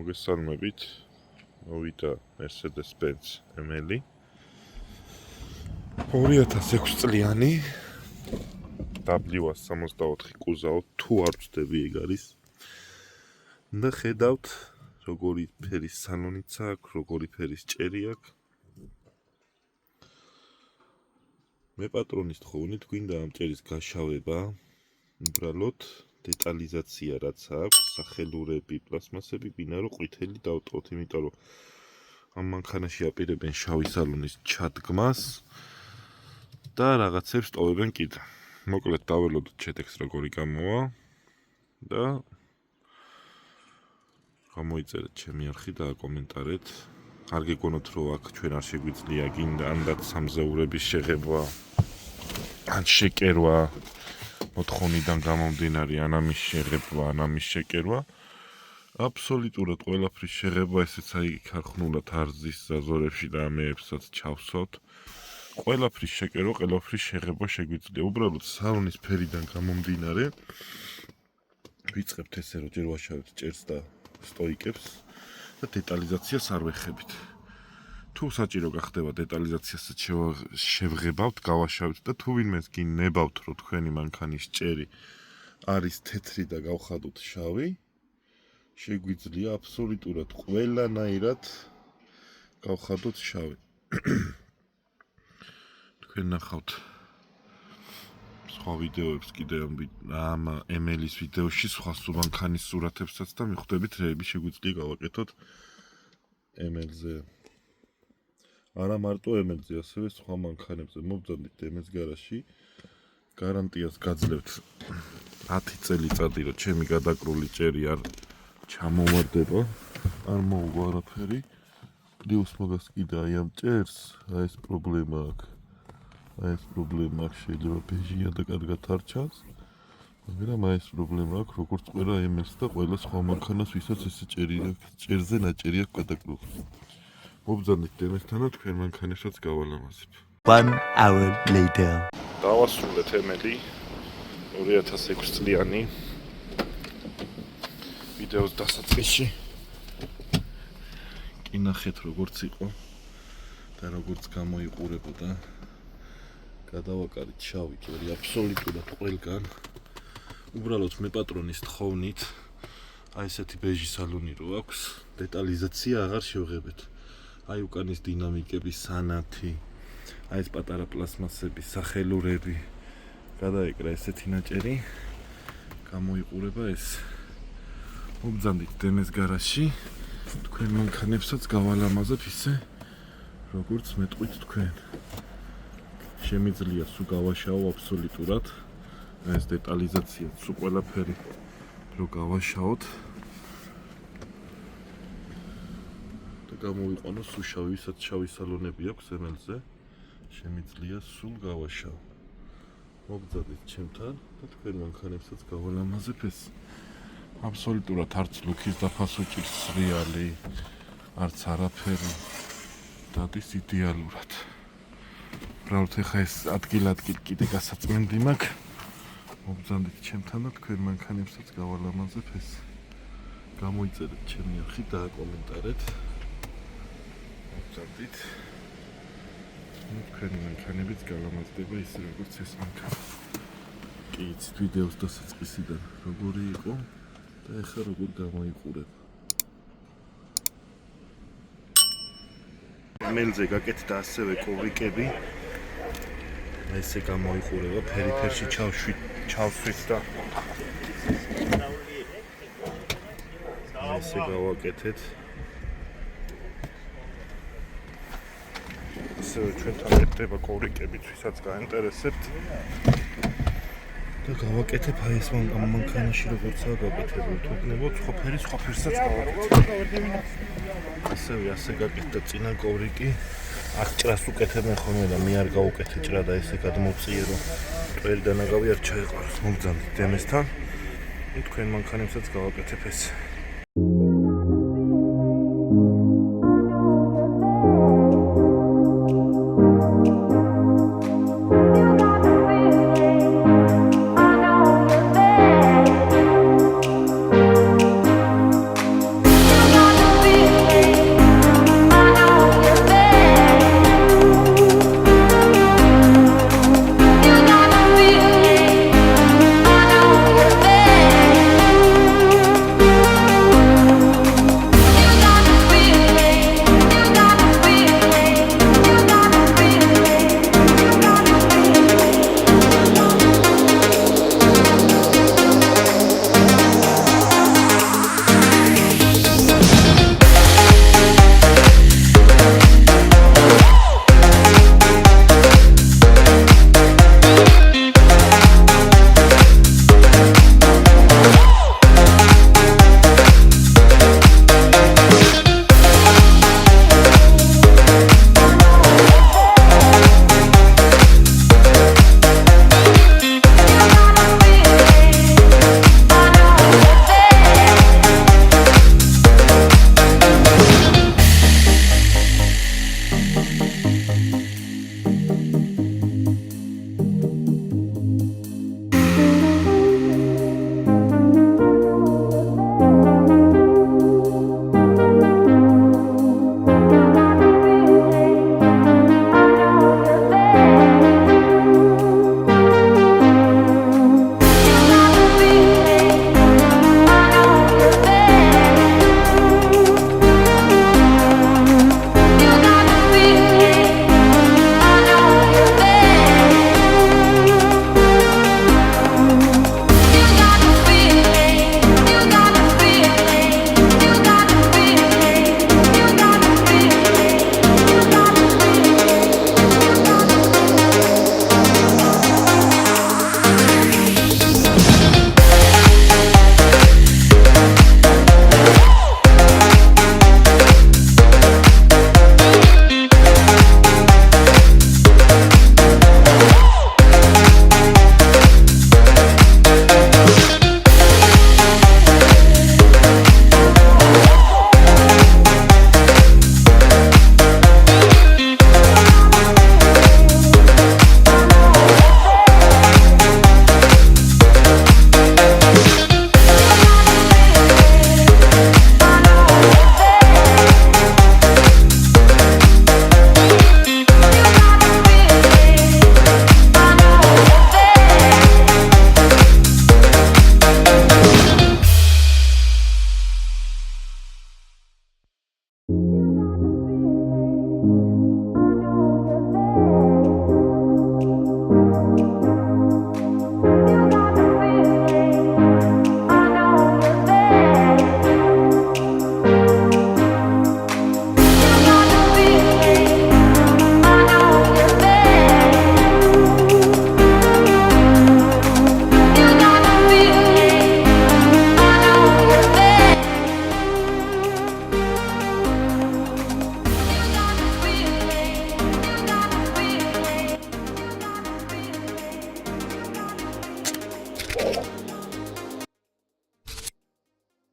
მოგესალმებით. მოვიდა Mercedes-Benz ML 2006 წლიანი W64 კუზაო, თუ არ ვწდები ეგ არის. და ხედავთ როგორი ფერის სალონიც აქვს, როგორი ფერის ჭერი აქვს. მე პატრონის თხოვნით გვინდა ამ ჭერის გაშავება, უბრალოდ დეტალიზაცია რაც აქვს, სახელურები, პლასმასები, გვინდა რომ ყვითელი დავტოვოთ, იმიტომ რომ ამ მანქანაში აპირებენ შავი სალონის ჩადგმას და რაღაცებს ტოვებენ კიდე. მოკლედ დაველოდოთ შედეგს როგორი გამოვა და გამოიწერეთ ჩემი არხი და აკომენტარეთ. არ გეგონოთ რომ აქ ჩვენ არ შეგვიძლია გინდა ანდაც სამზეურების შეღება ან შეკერვა მოთხოვნიდან გამომდინარე ან ამის შეღება ან ამის შეკერვა. აბსოლუტურად ყველაფრის შეღება, ესეც აი ხახნულად არზის ზაზორებში და ამეებსაც ჩავსვათ. ყველაფრის შეკერვა, ყველაფრის შეღება შეგვიძლია. უბრალოდ სალონის ფერიდან გამომდინარე ვიწყებთ ესე რომ ჯერ ვაშავებთ ჭერს და სტოიკებს და დეტალიზაციას არ ვეხებით. თუ საჭირო გახდება დეტალიზაციასაც შევღებავთ, გავაშავებთ და თუ ვინმეს გინებავთ რომ თქვენი მანქანის ჭერი არის თეთრი და გავხადოთ შავი, შეგვიძლია აბსოლუტურად ყველანაირად გავხადოთ შავი. თქვენ ნახავთ სხვა ვიდეოებს კიდე ამ ML-ის ვიდეოში სხვა მანქანის სურათებსაც და მიხვდებით რეები შეგვიძლია გავაკეთოთ ML-ზე. არა მარტო ML-ზე, ასევე სხვა მანქანებზე. მობრძანდით ML-ს გარაში, გარანტიას გაძლევთ 10 წელიწადი, რომ ჩემი გადაკრული ჭერი არ ჩამოვარდება, არ მოუვა არაფერი. პლუს მაგას კიდე აი ამ ჭერს, აი ეს პრობლემა აქვს. შეიძლება ბეჟია და კარგად არ ჩანს, მაგრამ აი ეს პრობლემა აქვს, როგორც ყველა ML-ს და ყველა სხვა მანქანას, ვისაც ესე ჭერი აქვს, ჭერზე ნაჭერი აქვს გადაკრული. მობრძანდით დემესთანო თქვენ მანქანებსაც გავალამაზებ. 1 hour later. დავასრულეთ ML 2006 წლიანი ვიდეოს დასაწყისში. კი ნახეთ როგორც იყო და როგორც გამოიყურებოდა. გადავაკარით შავი ჭერი აბსოლუტურად ყველგან. უბრალოდ მე პატრონის თხოვნით აი ესეთი ბეჟი სალონი რო აქვს, დეტალიზაცია აღარ შევღებეთ. აი უკანის დინამიკების სანათი, აი ეს პატარა პლასმასები, სახელურები. გადაეკრა ესეთი ნაჭერი, გამოიყურება ეს. მობრძანდით დემეს გარაში, თქვენ მანქანებსაც გავალამაზებ ისე, როგორც მეტყვით თქვენ. შემიძლია სულ გავაშავო აბსოლუტურად, აი ეს დეტალიზაცია, სულ ყველაფერი რო გავაშავოთ. გამოვიყვანო სულ შავი, ვისაც შავი სალონები აქვს ML-ზე, შემიძლია სულ გავაშავო. მოგძადეთ ჩემთან და თქვენ მანქანებსაც გავალამაზებ ეს. აბსოლუტურად არც ლუქის დაფას უჭირს რეალი, არც არაფერი. დადის იდეალურად. უბრალოდ ეხა ეს ადგილ-ადგილ კიდე გასაწმენდი მაქვს. მოგძანდით ჩემთან და თქვენ მანქანებსაც გავალამაზებ ეს. გამოიწერეთ ჩემი არხი და აკომენტარეთ. მოგძანდით. თქვენი მანქანებიც გალამაზდება ისე როგორც ეს მანქანა. კი იცით ვიდეოს დასაწყისიდან როგორი იყო და ეხლა როგორ გამოიყურება. ML-ზე გაკეთდა ასევე კოვრიკები. ესე გამოიყურება, ფერში ჩავსვით და ესე გავაკეთეთ. ასევე ჩვენთან ეკდება კოვრიკებიც, ვისაც გაინტერესებთ. და გავაკეთებ აი ეს მანქანაში როგორცაა გაკეთებული. თუ გნებოთ სხვა ფერსაც გავაკეთებ. ასე გაკეთდა წინა კოვრიკი. აქ ჭრას უკეთებენ ხოლმე და მე არ გავუკეთე ჭრა და ესე გადმოვწიე, რომ ყველი დანაგავი არ ჩაეყაროს. მოგძანდით დემესთან. თქვენ მანქანებსაც გავაკეთებ ეს.